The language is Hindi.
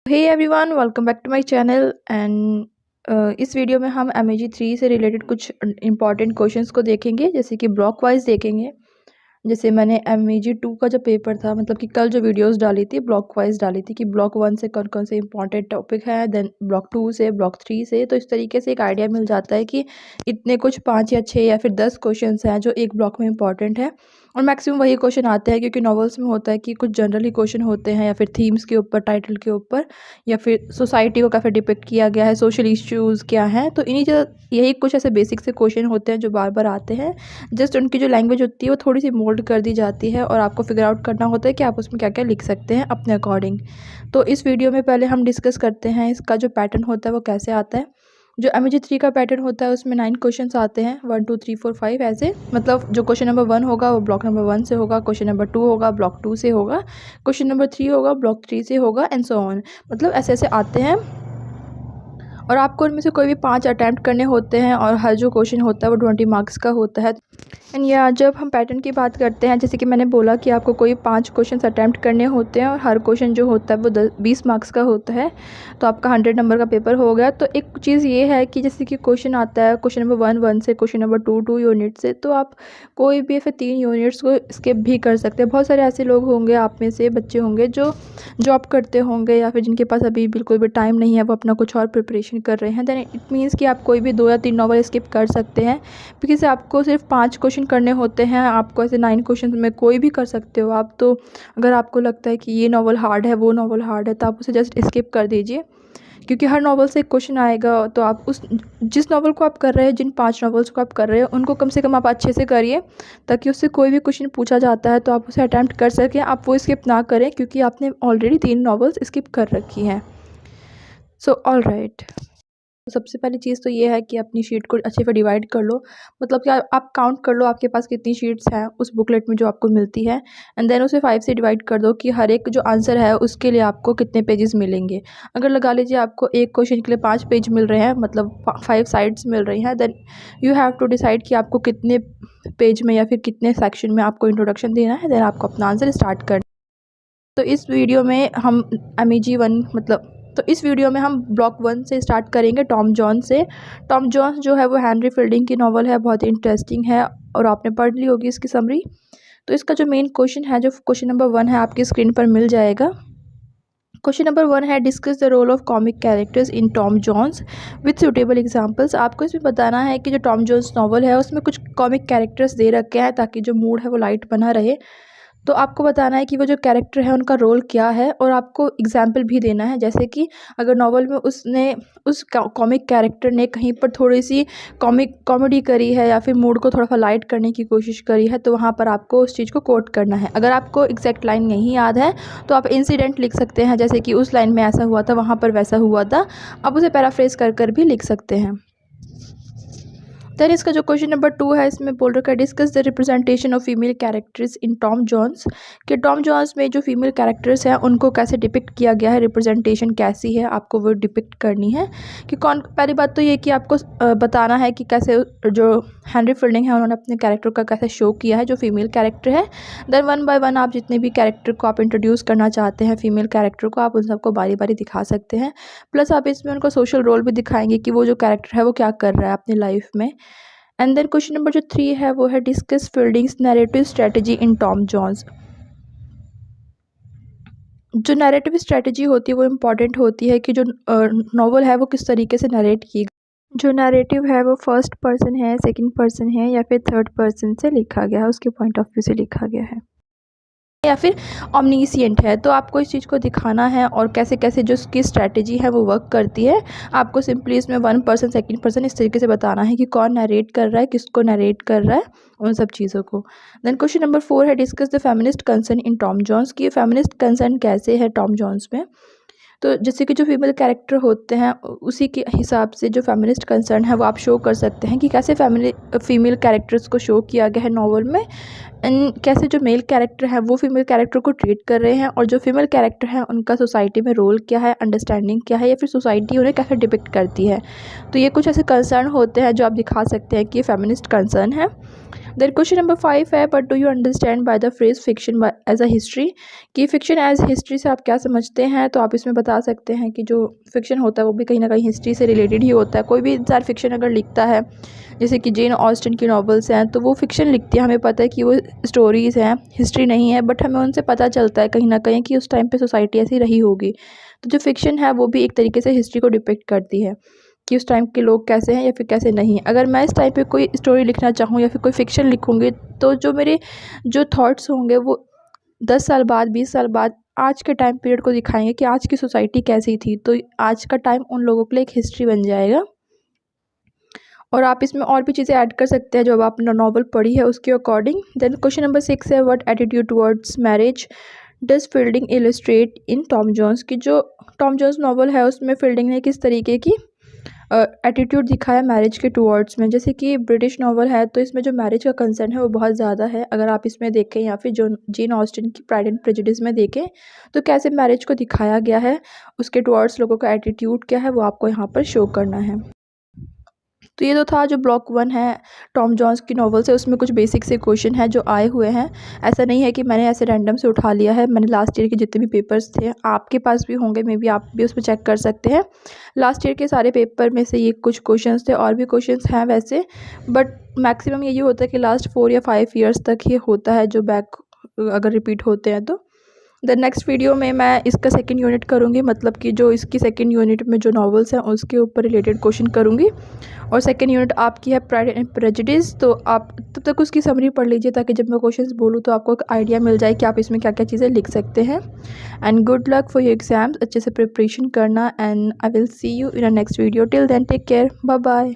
Hey everyone, welcome back to my channel and इस वीडियो में हम एमएजी 3 से रिलेटेड कुछ इंपॉर्टेंट क्वेश्चंस को देखेंगे, जैसे कि ब्लॉक वाइज देखेंगे। जैसे मैंने एमएजी 2 का जो पेपर था, मतलब कि कल जो वीडियोस डाली थी ब्लॉक वाइज डाली थी कि ब्लॉक 1 से कौन कौन से इंपॉर्टेंट टॉपिक है, देन ब्लॉक 2 से, ब्लॉक 3 से। तो इस तरीके से एक आइडिया मिल जाता है कि इतने कुछ 5 या 6 या फिर 10 क्वेश्चन हैं जो एक ब्लॉक में इंपॉर्टेंट है। और मैक्सिमम वही क्वेश्चन आते हैं, क्योंकि नॉवेल्स में होता है कि कुछ जनरली क्वेश्चन होते हैं या फिर थीम्स के ऊपर, टाइटल के ऊपर, या फिर सोसाइटी को कैसे डिपिक्ट किया गया है, सोशल इश्यूज़ क्या हैं। तो इन्हीं जो यही कुछ ऐसे बेसिक से क्वेश्चन होते हैं जो बार बार आते हैं। जस्ट उनकी जो लैंग्वेज होती है वो थोड़ी सी मोल्ड कर दी जाती है और आपको फिगर आउट करना होता है कि आप उसमें क्या क्या लिख सकते हैं अपने अकॉर्डिंग। तो इस वीडियो में पहले हम डिस्कस करते हैं इसका जो पैटर्न होता है वो कैसे आता है। जो एमएजी 3 का पैटर्न होता है उसमें 9 क्वेश्चंस आते हैं, 1 2 3 4 5 ऐसे। मतलब जो क्वेश्चन नंबर 1 होगा वो ब्लॉक नंबर 1 से होगा, क्वेश्चन नंबर 2 होगा ब्लॉक 2 से होगा, क्वेश्चन नंबर 3 होगा ब्लॉक 3 से होगा, एंड सो ऑन। मतलब ऐसे ऐसे आते हैं और आपको उनमें से कोई भी 5 अटैम्प्ट करने होते हैं और हर जो क्वेश्चन होता है वो 20 मार्क्स का होता है। एंड या जब हम पैटर्न की बात करते हैं, जैसे कि मैंने बोला कि आपको कोई 5 क्वेश्चन अटैम्प्ट करने होते हैं और हर क्वेश्चन जो होता है वो 20 मार्क्स का होता है, तो आपका 100 नंबर का पेपर हो गया। तो एक चीज़ ये है कि जैसे कि क्वेश्चन आता है क्वेश्चन नंबर 1 1 से, क्वेश्चन नंबर 2 2 यूनिट से, तो आप कोई भी फिर 3 यूनिट्स को स्किप भी कर सकते हैं। बहुत सारे ऐसे लोग होंगे, आप में से बच्चे होंगे जो जॉब करते होंगे या फिर जिनके पास अभी बिल्कुल भी टाइम नहीं है, वो अपना कुछ और प्रिपरेशन कर रहे हैं। देन इट मीन्स कि आप कोई भी 2 या 3 नॉवल स्किप कर सकते हैं, बिकॉज आपको सिर्फ 5 क्वेश्चन करने होते हैं। आपको ऐसे 9 क्वेश्चन में कोई भी कर सकते हो आप। तो अगर आपको लगता है कि ये नॉवल हार्ड है, वो नॉवल हार्ड है, तो आप उसे जस्ट स्किप कर दीजिए, क्योंकि हर नॉवल से एक क्वेश्चन आएगा। तो आप उस जिस नॉवल को आप कर रहे हैं, जिन 5 नॉवल्स को आप कर रहे हैं, उनको कम से कम आप अच्छे से करिए, ताकि उससे कोई भी क्वेश्चन पूछा जाता है तो आप उसे अटैम्प्ट कर सकें। आप वो स्किप ना करें, क्योंकि आपने ऑलरेडी 3 नॉवल्स स्किप कर रखी हैं। So all right. तो सबसे पहली चीज़ तो ये है कि अपनी शीट को अच्छे से डिवाइड कर लो। मतलब कि आप काउंट कर लो आपके पास कितनी शीट्स हैं उस बुकलेट में जो आपको मिलती है, एंड देन उसे 5 से डिवाइड कर दो कि हर एक जो आंसर है उसके लिए आपको कितने पेजेस मिलेंगे। अगर लगा लीजिए आपको एक क्वेश्चन के लिए 5 पेज मिल रहे हैं, मतलब 5 साइड्स मिल रही हैं, then you have to decide कि आपको कितने पेज में या फिर कितने सेक्शन में आपको इंट्रोडक्शन देना है, देन आपको अपना आंसर स्टार्ट करना। तो इस वीडियो में हम एमईजी 1 मतलब तो इस वीडियो में हम ब्लॉक 1 से स्टार्ट करेंगे, टॉम जॉन्स से। टॉम जॉन्स जो है वो हेनरी फील्डिंग की नॉवल है, बहुत ही इंटरेस्टिंग है और आपने पढ़ ली होगी इसकी समरी। तो इसका जो मेन क्वेश्चन है, जो क्वेश्चन नंबर 1 है, आपकी स्क्रीन पर मिल जाएगा। क्वेश्चन नंबर 1 है, discuss the role of comic characters in Tom Jones with suitable examples. आपको इसमें बताना है कि जो टॉम जॉन्स नॉवल है उसमें कुछ कॉमिक कैरेक्टर्स दे रखे हैं ताकि जो मूड है वो लाइट बना रहे। तो आपको बताना है कि वो जो कैरेक्टर है उनका रोल क्या है, और आपको एग्जाम्पल भी देना है। जैसे कि अगर नॉवल में उस कॉमिक कैरेक्टर ने कहीं पर थोड़ी सी कॉमेडी करी है या फिर मूड को थोड़ा सा लाइट करने की कोशिश करी है, तो वहाँ पर आपको उस चीज़ को कोट करना है। अगर आपको एग्जैक्ट लाइन नहीं याद है तो आप इंसिडेंट लिख सकते हैं, जैसे कि उस लाइन में ऐसा हुआ था, वहाँ पर वैसा हुआ था। आप उसे पैराफ्रेज कर कर भी लिख सकते हैं। देन इसका जो क्वेश्चन नंबर 2 है, इसमें बोल रखा है, discuss the representation of female characters in Tom Jones. कि टॉम जॉन्स में जो फीमेल कैरेक्टर्स हैं उनको कैसे डिपिक्ट किया गया है, रिप्रेजेंटेशन कैसी है, आपको वो डिपिक्ट करनी है। कि कौन, पहली बात तो ये कि आपको बताना है कि कैसे जो हेनरी फील्डिंग है उन्होंने अपने कैरेक्टर का कैसे शो किया है, जो फीमेल कैरेक्टर है। देन 1 बाय 1 आप जितने भी कैरेक्टर को आप इंट्रोड्यूस करना चाहते हैं, फीमेल कैरेक्टर को, आप उन सबको बारी बारी दिखा सकते हैं। प्लस आप इसमें उनको सोशल रोल भी दिखाएंगे कि वो जो कैरेक्टर है वो क्या कर रहा है अपनी लाइफ में। एंड देन क्वेश्चन नंबर जो 3 है वो है, discuss Fielding's narrative strategy in Tom Jones. जो नैरेटिव स्ट्रेटजी होती है वो इम्पॉर्टेंट होती है कि जो नॉवल है वो किस तरीके से नरेट की। जो नैरेटिव है वो फर्स्ट पर्सन है, सेकंड पर्सन है, या फिर थर्ड पर्सन से लिखा गया है, उसके पॉइंट ऑफ व्यू से लिखा गया है, या फिर ऑमनीसिएंट है। तो आपको इस चीज़ को दिखाना है और कैसे कैसे जो उसकी स्ट्रैटेजी है वो वर्क करती है। आपको सिंपली इसमें 1 पर्सन, सेकंड पर्सन इस तरीके से बताना है कि कौन नरेट कर रहा है, किसको नरेट कर रहा है, उन सब चीज़ों को। देन क्वेश्चन नंबर 4 है, discuss the feminist concern in Tom Jones. की फेमिनिस्ट कंसर्न कैसे है टॉम जॉन्स में। तो जैसे कि जो फीमेल कैरेक्टर होते हैं उसी के हिसाब से जो फेमिनिस्ट कंसर्न है वो आप शो कर सकते हैं कि कैसे फीमेल कैरेक्टर्स को शो किया गया है नॉवल में, एंड कैसे जो मेल कैरेक्टर है वो फीमेल कैरेक्टर को ट्रीट कर रहे हैं, और जो फीमेल कैरेक्टर है उनका सोसाइटी में रोल क्या है, अंडरस्टैंडिंग क्या है, या फिर सोसाइटी उन्हें कैसे डिपिक्ट करती है। तो ये कुछ ऐसे कंसर्न होते हैं जो आप दिखा सकते हैं कि ये फेमिनिस्ट कंसर्न है। देन क्वेश्चन नंबर 5 है, but do you understand by the phrase fiction as a history, कि फिक्शन एज हिस्ट्री से आप क्या समझते हैं। तो आप इसमें बता सकते हैं कि जो फिक्शन होता है वो भी कहीं ना कहीं हिस्ट्री से रिलेटेड ही होता है। कोई भी इंसान फिक्शन अगर लिखता है, जैसे कि जेन ऑस्टन की नॉवेल्स हैं, तो वो फिक्शन लिखती है, हमें पता है कि वो स्टोरीज़ हैं, हिस्ट्री नहीं है, बट हमें उनसे पता चलता है कहीं ना कहीं कि उस टाइम पे सोसाइटी ऐसी रही होगी। तो जो फिक्शन है वो भी एक तरीके से हिस्ट्री को डिपिक्ट करती है कि उस टाइम के लोग कैसे हैं या फिर कैसे नहीं। अगर मैं इस टाइम पे कोई स्टोरी लिखना चाहूँ या फिर कोई फ़िक्शन लिखूँगी, तो जो मेरे जो थॉट्स होंगे वो 10 साल बाद, 20 साल बाद आज के टाइम पीरियड को दिखाएँगे कि आज की सोसाइटी कैसी थी। तो आज का टाइम उन लोगों के लिए एक हिस्ट्री बन जाएगा। और आप इसमें और भी चीज़ें ऐड कर सकते हैं जो अब आपने नॉवल पढ़ी है उसके अकॉर्डिंग। देन क्वेश्चन नंबर 6 है, what attitude towards marriage does Fielding illustrate in Tom Jones, की जो टॉम जोन्स नॉवल है उसमें फील्डिंग ने किस तरीके की एटीट्यूड दिखाया मैरिज के टुवर्ड्स में। जैसे कि ब्रिटिश नॉवल है तो इसमें जो मैरिज का कंसर्न है वो बहुत ज़्यादा है। अगर आप इसमें देखें या फिर जो जेन ऑस्टन की प्राइड एंड प्रेजुडिस में देखें तो कैसे मैरिज को दिखाया गया है, उसके टुवर्ड्स लोगों का एटीट्यूड क्या है वो आपको यहाँ पर शो करना है। तो ये तो था जो ब्लॉक 1 है टॉम जोन्स की नॉवल से, उसमें कुछ बेसिक से क्वेश्चन है जो आए हुए हैं। ऐसा नहीं है कि मैंने ऐसे रैंडम से उठा लिया है, मैंने लास्ट ईयर के जितने भी पेपर्स थे आपके पास भी होंगे, मे बी आप भी उसमें चेक कर सकते हैं। लास्ट ईयर के सारे पेपर में से ये कुछ क्वेश्चंस थे, और भी क्वेश्चंस हैं वैसे, बट मैक्सिमम यही होता है कि लास्ट 4 या 5 ईयर्स तक ये होता है जो बैक अगर रिपीट होते हैं तो। द नेक्स्ट वीडियो में मैं इसका सेकंड यूनिट करूँगी, मतलब कि जो इसकी सेकंड यूनिट में जो नॉवेल्स हैं उसके ऊपर रिलेटेड क्वेश्चन करूँगी। और सेकंड यूनिट आपकी है प्राइड एंड प्रेजुडिस, तो आप तब तक उसकी समरी पढ़ लीजिए ताकि जब मैं क्वेश्चंस बोलूँ तो आपको एक आइडिया मिल जाए कि आप इसमें क्या क्या चीज़ें लिख सकते हैं। And good luck for your exams, अच्छे से प्रिपरेशन करना, and I will see you in a next video. Till then take care, bye bye.